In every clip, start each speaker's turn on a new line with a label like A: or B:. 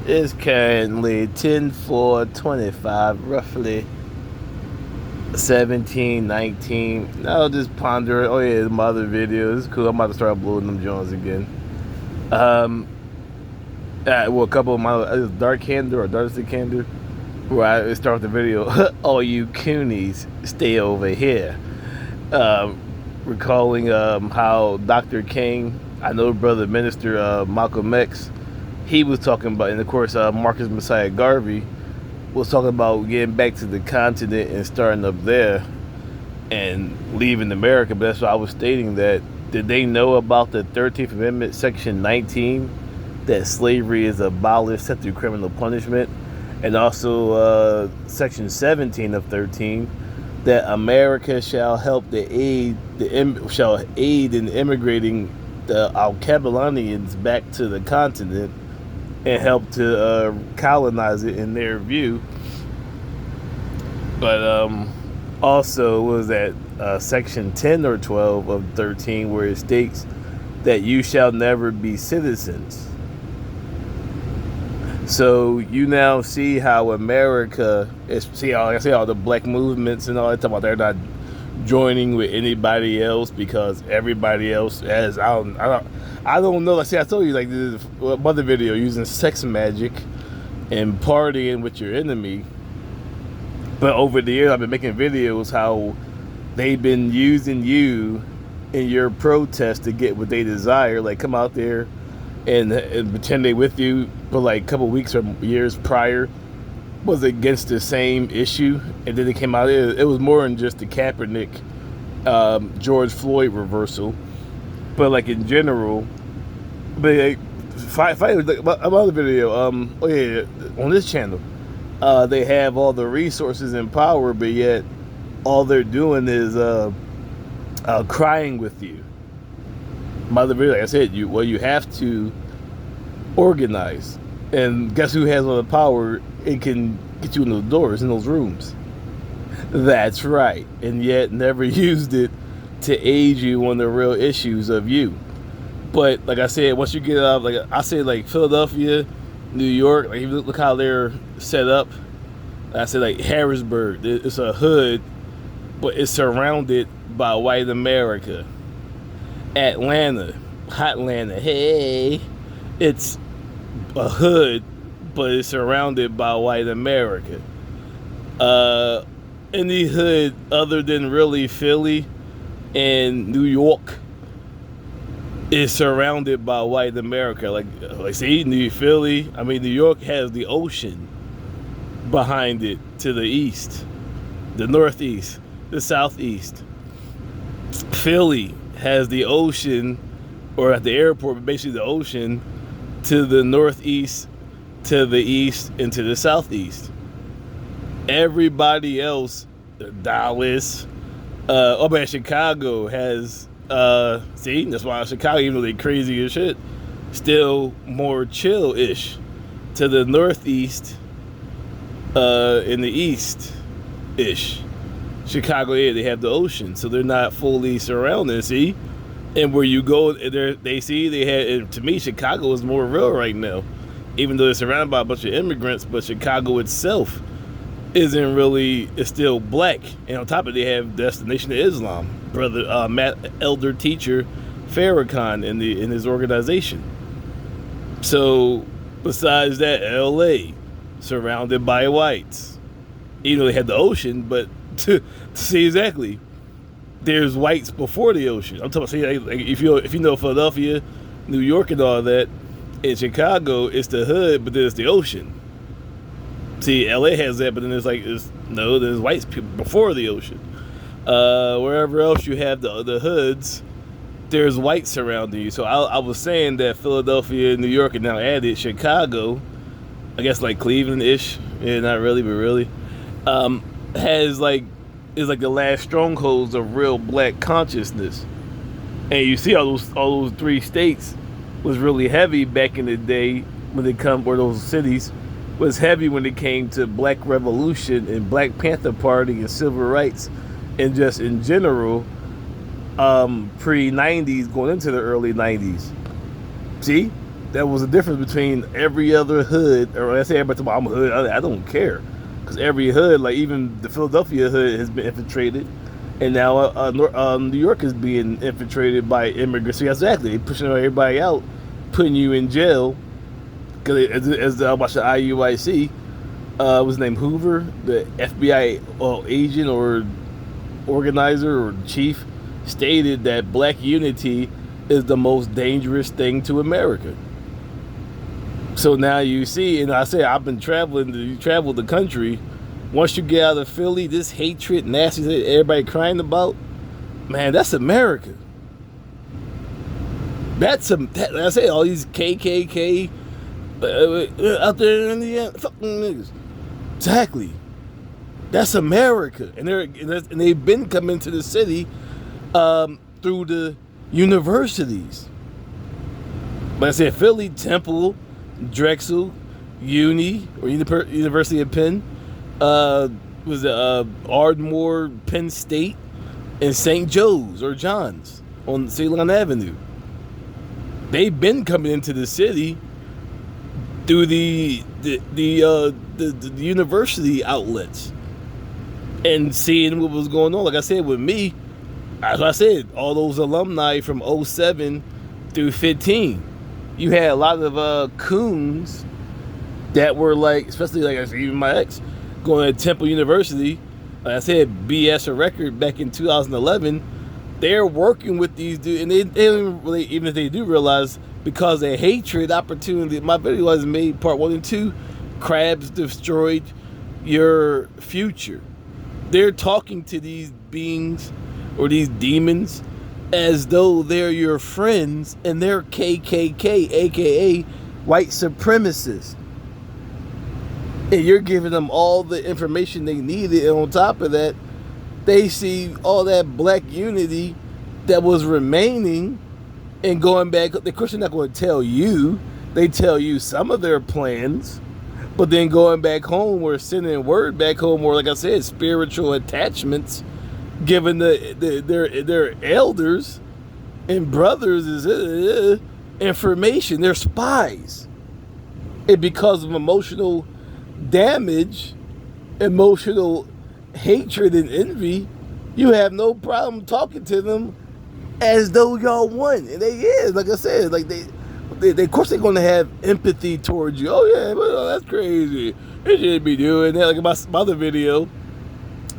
A: It's currently 10/4/25, roughly 17:19. I'll just ponder it. Oh yeah, my other videos. It's cool. I'm about to start uploading them Jones again. Well, a couple of my dark candor or darkest candor, where I start the video. All you coonies, stay over here. Recalling how Dr. King, I know brother minister Malcolm X, he was talking about, and of course Marcus Messiah Garvey was talking about getting back to the continent and starting up there and leaving America. But that's why I was stating that. Did they know about the 13th Amendment, Section 19, that slavery is abolished set through criminal punishment, and also Section 17 of 13, that America shall aid in immigrating the Alkebulanans back to the continent and help to colonize it in their view. But also was that Section 10 or 12 of 13, where it states that you shall never be citizens. So you now see how America is. See, like I say, all the black movements and all that. Talk about they're not joining with anybody else because everybody else has. I don't know. Like, see, I told you, like, this other video, using sex magic and partying with your enemy. But over the years, I've been making videos how they've been using you in your protest to get what they desire. Like, come out there and pretend they with you, but like a couple weeks or years prior was against the same issue, and then it came out. It was more than just the Kaepernick, George Floyd reversal, but like in general. But like, another video. Oh yeah, on this channel, they have all the resources and power, but yet all they're doing is crying with you. My other video, like I said, you have to organize, and guess who has all the power? It can get you in those doors, in those rooms. That's right, and yet never used it to aid you on the real issues of you. But like I said, once you get up, like I say, like Philadelphia, New York, like look how they're set up. I said like Harrisburg, it's a hood, but it's surrounded by white America. Atlanta, Hotlanta, hey, it's a hood, but it's surrounded by white America. Any hood other than really Philly and New York is surrounded by white America. Like see, New York has the ocean behind it to the east, the northeast, the southeast. Philly has the ocean, or at the airport, but basically the ocean to the northeast, to the east, and to the southeast. Everybody else, Dallas, but Chicago has, see, that's why Chicago, even though they crazy as shit, still more chill-ish to the northeast, in the east-ish. Chicago, yeah, they have the ocean, so they're not fully surrounded, see? And where you go, they see, they had, and to me, Chicago is more real right now, even though they're surrounded by a bunch of immigrants, but Chicago itself isn't really, it's still black. And on top of it, they have Destination of Islam, brother, Matt, elder teacher Farrakhan in his organization. So, besides that, LA, surrounded by whites. Even though they had the ocean, but to see exactly, there's whites before the ocean. I'm talking about, see, like if you know Philadelphia, New York, and all that, in Chicago, it's the hood, but then it's the ocean. See, LA has that, but then there's whites people before the ocean. Wherever else you have the hoods, there's whites surrounding you. So I was saying that Philadelphia, New York, and now added Chicago, I guess like Cleveland-ish, yeah, not really, but really, is like the last strongholds of real black consciousness. And you see all those three states was really heavy back in the day when they come, or those cities was heavy when it came to black revolution and Black Panther Party and civil rights, and just in general, pre-90s going into the early 90s. See, There was a difference between every other hood, or I say everybody talking about I'm a hood, I don't care. Because every hood, like even the Philadelphia hood has been infiltrated. And now New York is being infiltrated by immigrants. So exactly, they pushing everybody out, putting you in jail. Because as I watched the IUIC, was named Hoover, the FBI agent or organizer or chief, stated that black unity is the most dangerous thing to America. So now you see, and I say I've been traveling, you travel the country. Once you get out of Philly, this hatred, nasty that everybody crying about, man, that's America. I say all these KKK out there in Indiana, fucking niggas. Exactly. That's America, and they've been coming to the city through the universities. But I said Philly, Temple, Drexel, University of Penn, was Ardmore, Penn State, and St. Joe's or John's on Ceylon Avenue. They've been coming into the city through the university outlets and seeing what was going on. Like I said, with me, as I said, all those alumni from 07 through 15, you had a lot of coons that were like, especially like even my ex, going to Temple University. Like I said, BS a record back in 2011. They're working with these dudes, and they don't even really, even if they do realize, because of hatred, opportunity. My video was made part 1 and 2. Crabs destroyed your future. They're talking to these beings or these demons as though they're your friends, and they're KKK, aka white supremacists. And you're giving them all the information they needed, and on top of that, they see all that black unity that was remaining and going back. Of course, they're not going to tell you. They tell you some of their plans, but then going back home or sending word back home, or like I said, spiritual attachments, given their elders and brothers is information. They're spies, and because of emotional damage, emotional hatred and envy, you have no problem talking to them as though y'all won. And they is, like I said, like they of course they're gonna have empathy towards you. Oh yeah, but that's crazy. They shouldn't be doing that. Like in my other video,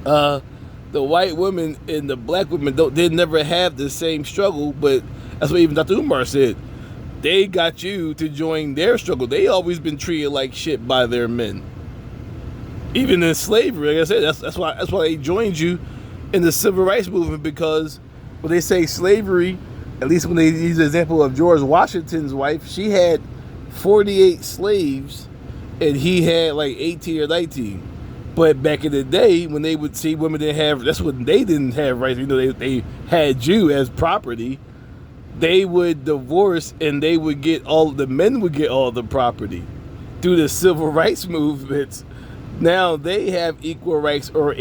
A: the white women and the black women they never have the same struggle, but that's what even Dr. Umar said. They got you to join their struggle. They always been treated like shit by their men. Even in slavery, like I said, that's why they joined you in the civil rights movement, because when they say slavery, at least when they use the example of George Washington's wife, she had 48 slaves and he had like 18 or 19. But back in the day, when they would see women didn't have, that's when they didn't have rights, you know, they had you as property, they would divorce and they would get the men would get all the property. Through the civil rights movements, now they have equal rights or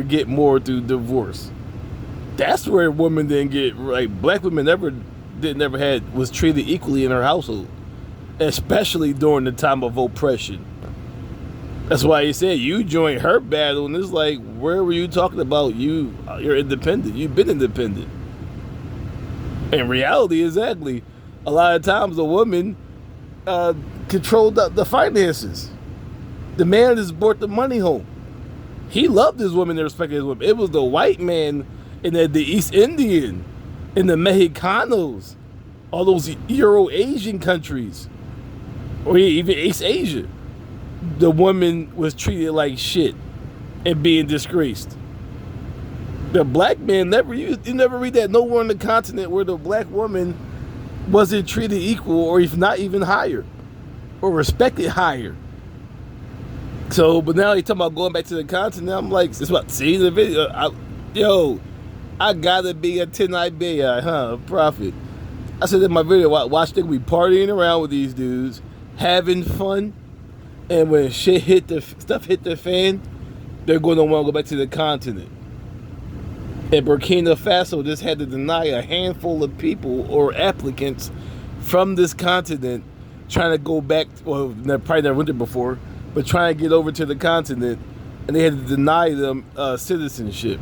A: get more through divorce. That's where women didn't get, like black women never was treated equally in her household, especially during the time of oppression. That's why he said you joined her battle, and it's like, where were you talking about? You're independent. You've been independent. In reality, exactly. A lot of times, the woman controlled the finances. The man just brought the money home. He loved his woman and respected his woman. It was the white man and the East Indian and the Mexicanos, all those Euro-Asian countries, or even East Asia. The woman was treated like shit and being disgraced. The black man you never read that nowhere on the continent where the black woman wasn't treated equal, or if not even higher, or respected higher. So, but now you're talking about going back to the continent. I'm like, it's about seeing the video. I gotta be a 10 billion, prophet. I said in my video, watch them be partying around with these dudes, having fun, and when stuff hit the fan, they're going to want to go back to the continent. And Burkina Faso just had to deny a handful of people or applicants from this continent trying to go back, well, probably never went there before, but trying to get over to the continent, and they had to deny them citizenship.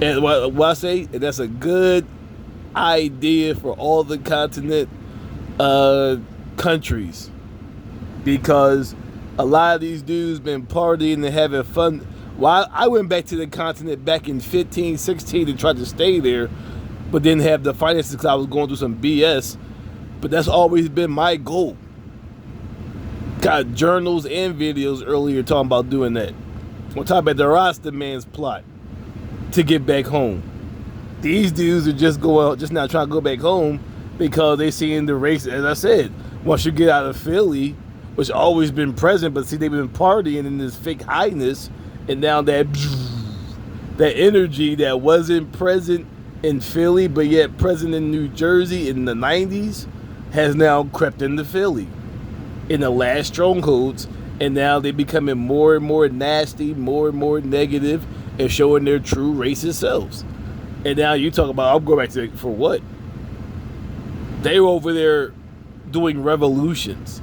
A: And what I say, that's a good idea for all the continent countries, because a lot of these dudes been partying and having fun. Well, I went back to the continent back in 15, 16 to try to stay there, but didn't have the finances because I was going through some BS. But that's always been my goal. Got journals and videos earlier talking about doing that. On top of the Rasta man's plot to get back home. These dudes are just now trying to go back home because they seeing the race. As I said, once you get out of Philly, which always been present, but see, they've been partying in this fake highness, and now that energy that wasn't present in Philly, but yet present in New Jersey in the 90s, has now crept into Philly in the last strongholds, and now they're becoming more and more nasty, more and more negative, and showing their true racist selves. And now you talk about, I'll go back to, for what? They were over there doing revolutions.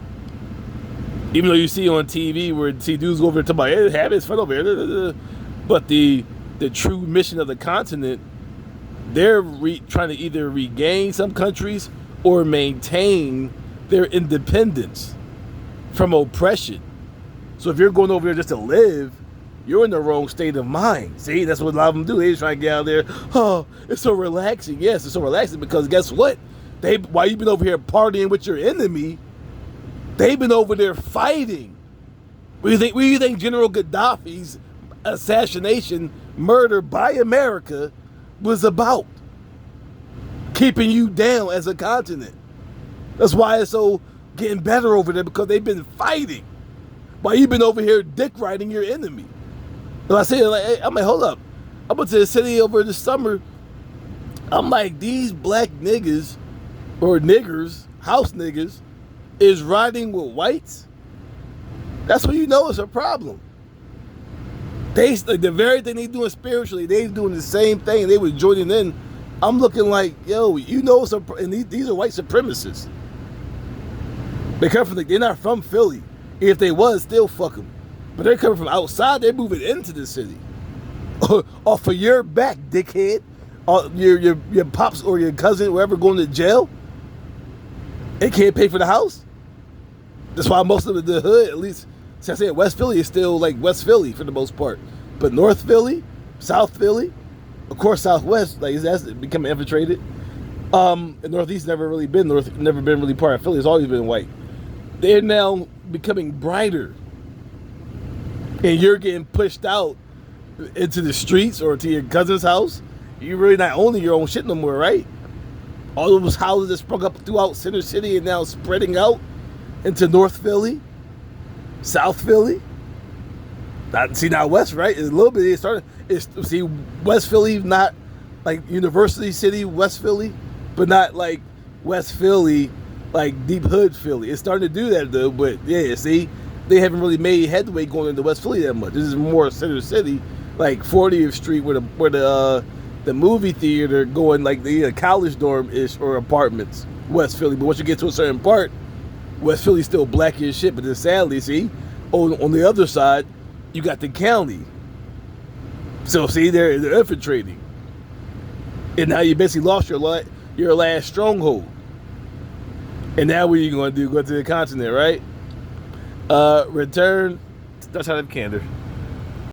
A: Even though you see on TV where you see dudes go over there talking about, hey, have his fun over here. But the true mission of the continent, they're trying to either regain some countries or maintain their independence from oppression. So if you're going over there just to live, you're in the wrong state of mind. See, that's what a lot of them do. They're trying to get out there. Oh, it's so relaxing. Yes, it's so relaxing because guess what? While you've been over here partying with your enemy, they've been over there fighting. What do you think General Gaddafi's assassination, murder by America was about? Keeping you down as a continent. That's why it's so getting better over there, because they've been fighting while you've been over here dick riding your enemy. And I say, like, hey, I'm like, hold up. I went to the city over this summer. I'm like, these black niggas or niggers, house niggas, is riding with whites. That's when you know it's a problem. They, like, the very thing they doing spiritually, they doing the same thing. They was joining in. I'm looking like, yo, you know, and these are white supremacists. They come from, they're not from Philly. If they was, still fuck them. But they're coming from outside. They're moving into the city. Off of your back, dickhead. Your pops or your cousin, whoever, going to jail. They can't pay for the house. That's why most of the hood, at least, since I said West Philly, is still like West Philly for the most part. But North Philly, South Philly, of course Southwest, like that's becoming infiltrated. The Northeast never really been really part of Philly. It's always been white. They're now becoming brighter. And you're getting pushed out into the streets or to your cousin's house. You're really not owning your own shit no more, right? All those houses that sprung up throughout Center City and now spreading out into North Philly, South Philly. Now West, right? It's a little bit. It started. See, West Philly, not like University City, West Philly, but not like West Philly, like deep hood Philly. It's starting to do that though. But yeah, see, they haven't really made headway going into West Philly that much. This is more Center City, like 40th Street, where the movie theater going, like the college dorm-ish or apartments, West Philly. But once you get to a certain part, West Philly's still black as shit. But then sadly, see, on the other side, you got the county. So see, they're infiltrating. And now you basically lost your last stronghold. And now what are you going to do? Go to the continent, right? Return. That's out of Candor.